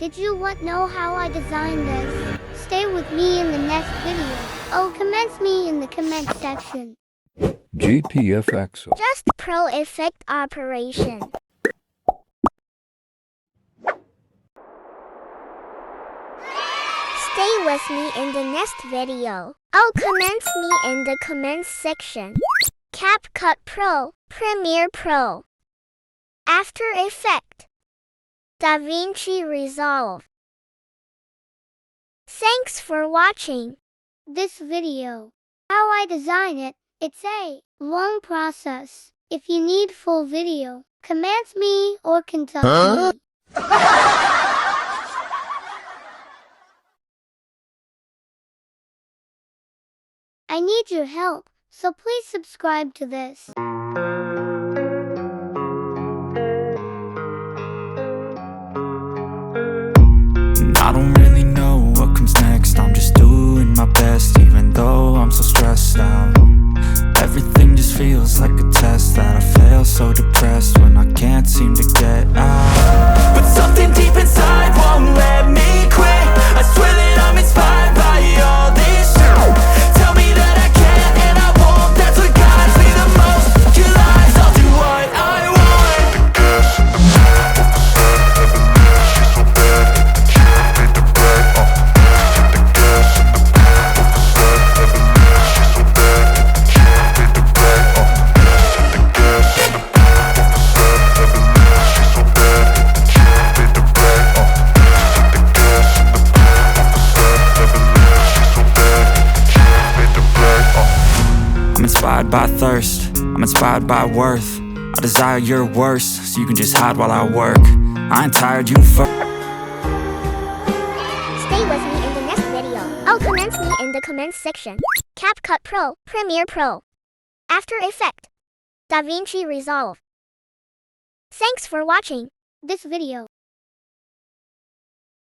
Did you want to know how I designed this? Stay with me in the next video. Oh, commence me in the comment section. GTFXO. Just pro effect operation. Stay with me in the next video. Oh, commence me in the comments section. CapCut Pro, Premiere Pro, After Effects, DaVinci Resolve. Thanks for watching this video. How I design it, it's a long process. If you need full video, commence me or contact me. I need your help, so please subscribe to this. I don't really know what comes next. I'm just doing my best, even though I'm so stressed out. Everything just feels like a test that I fail, so depressed when I can't seem to get out. But something deep inside won't let me quit. I swear that I'm inspired by all this shit. Tell me that I can and I won't. That's what guides me the most. Your lies, I'll do what I want. I'm inspired by thirst, I'm inspired by worth. I desire your worst, so you can just hide while I work. I ain't tired, you first. Stay with me in the next video. Oh, commence me in the comments section. CapCut Pro, Premiere Pro, After Effects, DaVinci Resolve. Thanks for watching this video.